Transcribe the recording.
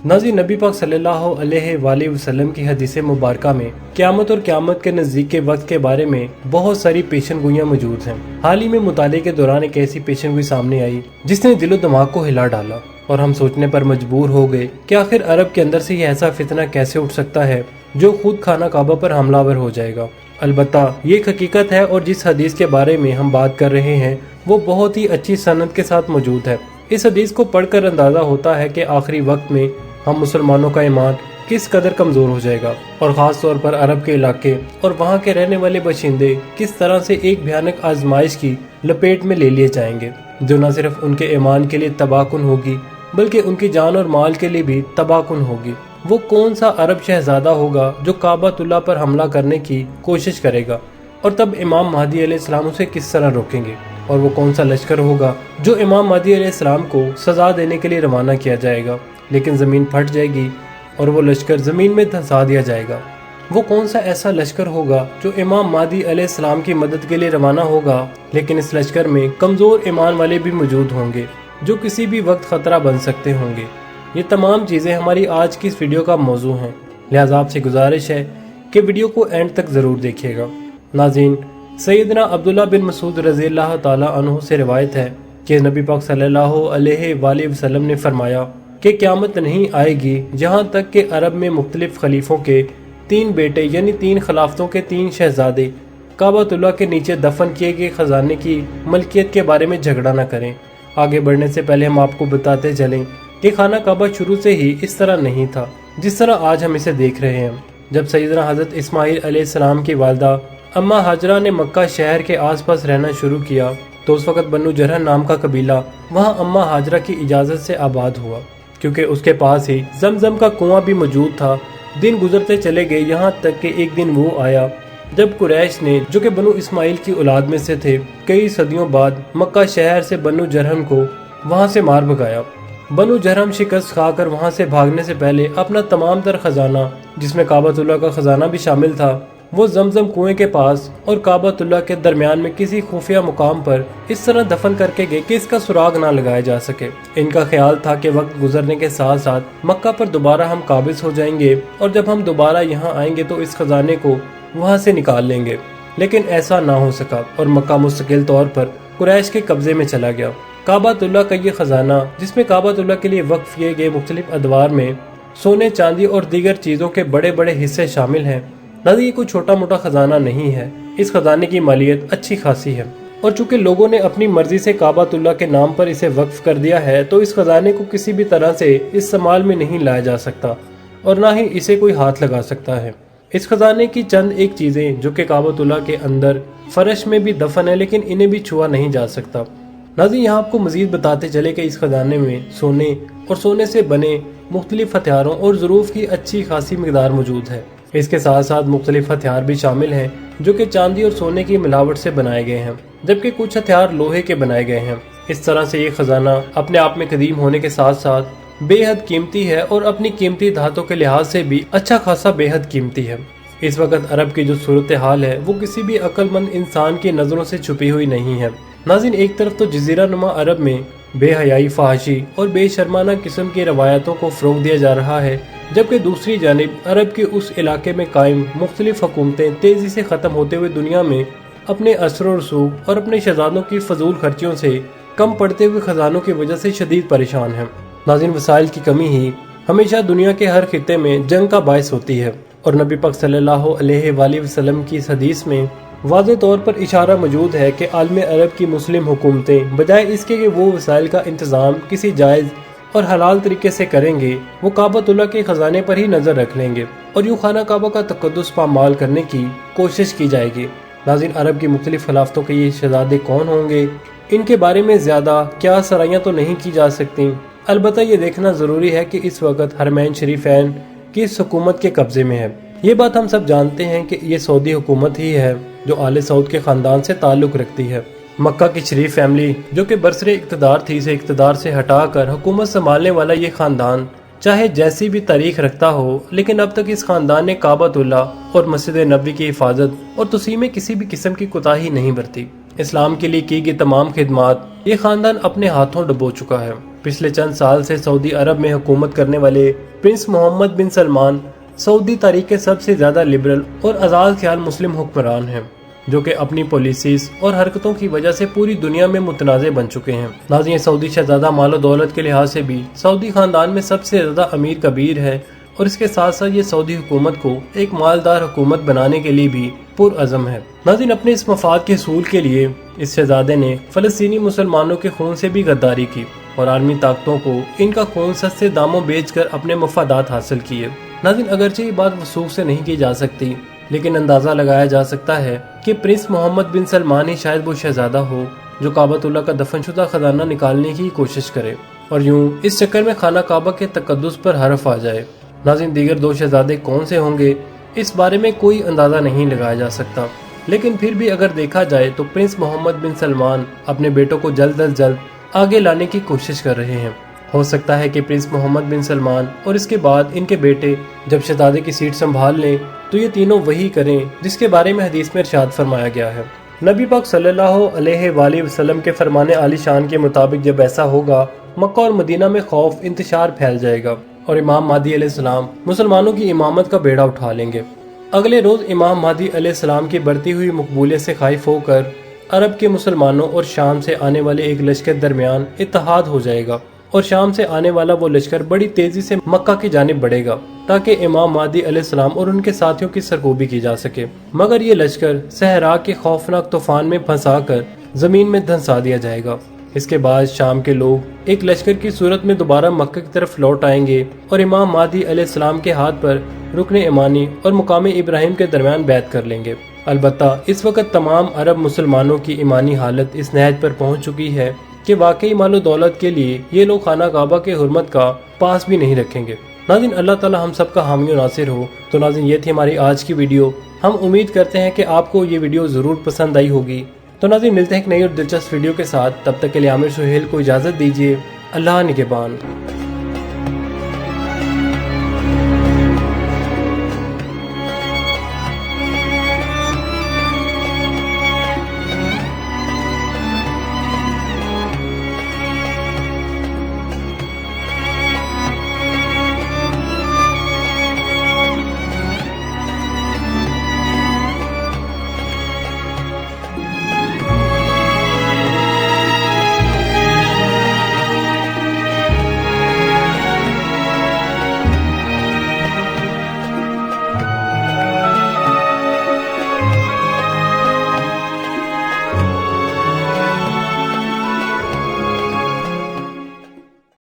नाज़रीन, नबी पाक सल्लल्लाहु अलैहि वसल्लम की हदीस मुबारका में क़यामत और क़यामत के नज़दीक के वक्त के बारे में बहुत सारी पेशन गोइयाँ मौजूद हैं। हाल ही में मुताले के दौरान एक ऐसी पेशन गोई सामने आई जिसने दिलो दिमाग को हिला डाला और हम सोचने पर मजबूर हो गए कि आखिर अरब के अंदर से ये ऐसा फितना कैसे उठ सकता है जो खुद खाना काबा पर हमलावर हो जाएगा। अलबत्ता ये एक हकीकत है और जिस हदीस के बारे में हम बात कर रहे हैं वो बहुत ही अच्छी सनद के साथ मौजूद है। इस हदीस को पढ़कर अंदाज़ा होता है कि आखिरी वक्त में हम मुसलमानों का ईमान किस कदर कमज़ोर हो जाएगा और ख़ास तौर पर अरब के इलाके और वहाँ के रहने वाले बशिंदे किस तरह से एक भयानक आजमाइश की लपेट में ले लिए जाएंगे जो न सिर्फ उनके ईमान के लिए तबाहकुन होगी बल्कि उनकी जान और माल के लिए भी तबाहकुन होगी। वो कौन सा अरब शहजादा होगा जो काबतुल्लाह पर हमला करने की कोशिश करेगा और तब इमाम महदी अलैहिस्सलाम उसे किस तरह रोकेंगे, और वो कौन सा लश्कर होगा जो इमाम महदी अलैहिस्सलाम को सज़ा देने के लिए रवाना किया जाएगा लेकिन ज़मीन फट जाएगी और वो लश्कर ज़मीन में धंसा दिया जाएगा। वो कौन सा ऐसा लश्कर होगा जो इमाम महदी अलैहिस्सलाम की मदद के लिए रवाना होगा लेकिन इस लश्कर में कमज़ोर ईमान वाले भी मौजूद होंगे जो किसी भी वक्त ख़तरा बन सकते होंगे। ये तमाम चीज़ें हमारी आज की इस वीडियो का मौजू हैं, लिहाजा आपसे गुजारिश है कि वीडियो को एंड तक ज़रूर देखिएगा। नाज़रीन, सैयदना अब्दुल्लाह बिन मसूद रज़ियल्लाहु ताला अन्हु से रिवायत है कि नबी पाक सल्लल्लाहु अलैहि वसल्लम ने फरमाया कि क़यामत नहीं आएगी जहाँ तक कि अरब में मुख्तलिफ खलीफों के 3 बेटे यानी 3 खिलाफतों के 3 शहजादे काबतुल्लाह के नीचे दफन किए गए खजाने की मलकियत के बारे में झगड़ा न करें। आगे बढ़ने से पहले हम आपको बताते चलें कि खाना काबा शुरू से ही इस तरह नहीं था जिस तरह आज हम इसे देख रहे हैं। जब सैयदना हज़रत इस्माईल अलैहिस्सलाम की वालदा अम्मा हाजरा ने मक्का शहर के आसपास रहना शुरू किया तो उस वक़्त बनु जरहन नाम का कबीला वहाँ अम्मा हाजरा की इजाज़त से आबाद हुआ, क्योंकि उसके पास ही जमजम का कुआं भी मौजूद था। दिन गुजरते चले गए, यहाँ तक कि एक दिन वो आया जब कुरैश ने, जो कि बनु इस्माइल की औलाद में से थे, कई सदियों बाद मक्का शहर से बनु जरहम को वहाँ से मार भगाया। बनु जरहम शिकस्त खाकर वहाँ से भागने से पहले अपना तमाम तर खजाना, जिसमें काबतुल्लाह का खजाना भी शामिल था, वो जमजम कुएं के पास और काबतुल्लाह के दरमियान में किसी खुफिया मुकाम पर इस तरह दफन करके गए कि इसका सुराग ना लगाया जा सके। इनका ख्याल था कि वक्त गुजरने के साथ साथ मक्का पर दोबारा हम काबिज हो जाएंगे और जब हम दोबारा यहाँ आएंगे तो इस खजाने को वहाँ से निकाल लेंगे, लेकिन ऐसा ना हो सका और मक्का मुस्तकिल तौर पर कुरैश के कब्जे में चला गया। काबतुल्लाह का ये खजाना, जिसमें काबतुल्लाह के लिए वक्फ किए गए मुख्तलिफ अदवार में सोने, चांदी और दीगर चीज़ों के बड़े बड़े हिस्से शामिल हैं। नाज़रीन, ये कोई छोटा मोटा खजाना नहीं है। इस खजाने की मालियत अच्छी खासी है और चूंकि लोगों ने अपनी मर्जी से काबतुल्लाह के नाम पर इसे वक्फ कर दिया है तो इस खजाने को किसी भी तरह से इस्तेमाल में नहीं लाया जा सकता और ना ही इसे कोई हाथ लगा सकता है। इस खजाने की चंद एक चीज़ें जो कि काबतुल्लाह के अंदर फर्श में भी दफन है लेकिन इन्हें भी छुआ नहीं जा सकता। नाज़रीन, यहाँ आपको मजीद बताते चले कि इस खजाने में सोने और सोने से बने मुख्तलिफ हथियारों और ज़रूफ की अच्छी खासी मकदार मौजूद है। इसके साथ साथ मुख्तलिफ हथियार भी शामिल हैं जो कि चांदी और सोने की मिलावट से बनाए गए हैं, जबकि कुछ हथियार लोहे के बनाए गए हैं। इस तरह से ये खजाना अपने आप में कदीम होने के साथ साथ बेहद कीमती है और अपनी कीमती धातों के लिहाज से भी अच्छा खासा बेहद कीमती है। इस वक्त अरब की जो सूरत हाल है वो किसी भी अक्लमंद इंसान की नज़रों से छुपी हुई नहीं है। नाज़रीन, एक तरफ तो जजीरा नुमा अरब में बेहयाई, फहाशी और बेशर्माना किस्म की रवायतों को फ़रोग़ दिया जा रहा है, जबकि दूसरी जानिब अरब के उस इलाके में कायम मुख्तलिफ हुकूमतें तेज़ी से ख़त्म होते हुए दुनिया में अपने असर और रसूख और अपने शहजादों की फजूल खर्चियों से कम पड़ते हुए खजानों की वजह से शदीद परेशान हैं। नाज़रीन, वसाइल की कमी ही हमेशा दुनिया के हर खित्ते में जंग का बायस होती है और नबी पाक सल्लल्लाहु अलैहि वसल्लम की इस हदीस में वाज़े तौर पर इशारा मौजूद है कि आलम अरब की मुस्लिम हुकूमतें बजाय इसके कि वो वसाइल का इंतज़ाम किसी जायज़ और हलाल तरीके से करेंगे, वो काबतुल्लाह के खजाने पर ही नज़र रख लेंगे और यूँ खाना काबा का तक़द्दुस पामाल करने की कोशिश की जाएगी। नाज़रीन, अरब की मुख्तलिफ खिलाफतों के ये शहजादे कौन होंगे, इनके बारे में ज़्यादा क्या सराइयाँ तो नहीं की जा सकती। अलबत्ता ये देखना ज़रूरी है कि इस वक्त हरमैन शरीफैन किस हुकूमत के कब्ज़े में है। ये बात हम सब जानते हैं कि ये सऊदी हुकूमत ही है जो आले सऊद के ख़ानदान से ताल्लुक़ रखती है। मक्का की शरीफ फैमिली जो कि बरसरे इक़्तिदार थी, से इक़्तिदार से हटाकर हुकूमत संभालने वाला ये ख़ानदान चाहे जैसी भी तारीख रखता हो, लेकिन अब तक इस ख़ानदान ने काबतुल्लाह और मस्जिद नबी की हिफाजत और तसीम में किसी भी किस्म की कोताही नहीं बरती। इस्लाम के लिए की गई तमाम खिदमात ये ख़ानदान अपने हाथों डुबो चुका है। पिछले चंद साल से सऊदी अरब में हुकूमत करने वाले प्रिंस मोहम्मद बिन सलमान सऊदी तारीख के सबसे ज्यादा लिबरल और आज़ाद ख्याल मुस्लिम हुक्मरान हैं, जो कि अपनी पॉलिसीज और हरकतों की वजह से पूरी दुनिया में मुतनाज़ बन चुके हैं। नाज़रीन, सऊदी शहजादा मालो दौलत के लिहाज से भी सऊदी खानदान में सबसे ज्यादा अमीर कबीर है और इसके साथ साथ ये सऊदी हुकूमत को एक मालदार हुकूमत बनाने के लिए भी पुरअज़म है। नाज़रीन, अपने इस मफाद के हसूल के लिए इस शहजादे ने फ़लस्तीनी मुसलमानों के खून से भी गद्दारी की और आलमी ताकतों को इनका खून सस्ते दामों बेचकर अपने मफादात हासिल किए। नाज़रीन, अगरचे ये बात वसूख से नहीं की जा सकती, लेकिन अंदाज़ा लगाया जा सकता है कि प्रिंस मोहम्मद बिन सलमान ही शायद वो शहजादा हो जो काबतुल्लाह का दफनशुदा खजाना निकालने की कोशिश करे और यूं इस चक्कर में खाना काबा के तकद्दुस पर हरफ आ जाए। नाज़रीन, दीगर दो शहजादे कौन से होंगे इस बारे में कोई अंदाज़ा नहीं लगाया जा सकता, लेकिन फिर भी अगर देखा जाए तो प्रिंस मोहम्मद बिन सलमान अपने बेटों को जल्द अज जल्द आगे लाने की कोशिश कर रहे हैं। हो सकता है कि प्रिंस मोहम्मद बिन सलमान और इसके बाद इनके बेटे जब शहजादे की सीट संभाल लें तो ये तीनों वही करें जिसके बारे में हदीस में इरशाद फरमाया गया है। नबी पाक सल्लल्लाहु अलैहि वसल्लम के फरमाने आली शान के मुताबिक जब ऐसा होगा, मक्का और मदीना में खौफ इंतशार फैल जाएगा और इमाम महदी अलैहिस्सलाम मुसलमानों की इमामत का बेड़ा उठा लेंगे। अगले रोज इमाम महदी अलैहिस्सलाम की बढ़ती हुई मकबूलियत से खाइफ होकर अरब के मुसलमानों और शाम से आने वाले एक लश्कर दरमियान इत्तेहाद हो जाएगा और शाम से आने वाला वो लश्कर बड़ी तेजी से मक्का की जानिब बढ़ेगा ताकि इमाम महदी अलैहिस्सलाम और उनके साथियों की सरगोबी की जा सके। मगर ये लश्कर सहरा के खौफनाक तूफान में फंसा कर जमीन में धंसा दिया जाएगा। इसके बाद शाम के लोग एक लश्कर की सूरत में दोबारा मक्का की तरफ लौट आएंगे और इमाम महदी अलैहिस्सलाम के हाथ पर रुकने इमानी और मुकाम इब्राहिम के दरमियान बैत कर लेंगे। अलबत्ता इस वक्त तमाम अरब मुसलमानों की ईमानी हालत इस नहज पर पहुंच चुकी है कि वाकई मालो दौलत के लिए ये लोग खाना काबा के हुर्मत का पास भी नहीं रखेंगे। नाज़रीन, अल्लाह ताला हम सब का हामी और नासिर हो। तो नाज़रीन, ये थी हमारी आज की वीडियो। हम उम्मीद करते हैं कि आपको ये वीडियो ज़रूर पसंद आई होगी। तो नाज़रीन, मिलते हैं एक नई और दिलचस्प वीडियो के साथ। तब तक के लिए आमिर सुहेल को इजाज़त दीजिए। अल्लाह निगहबान।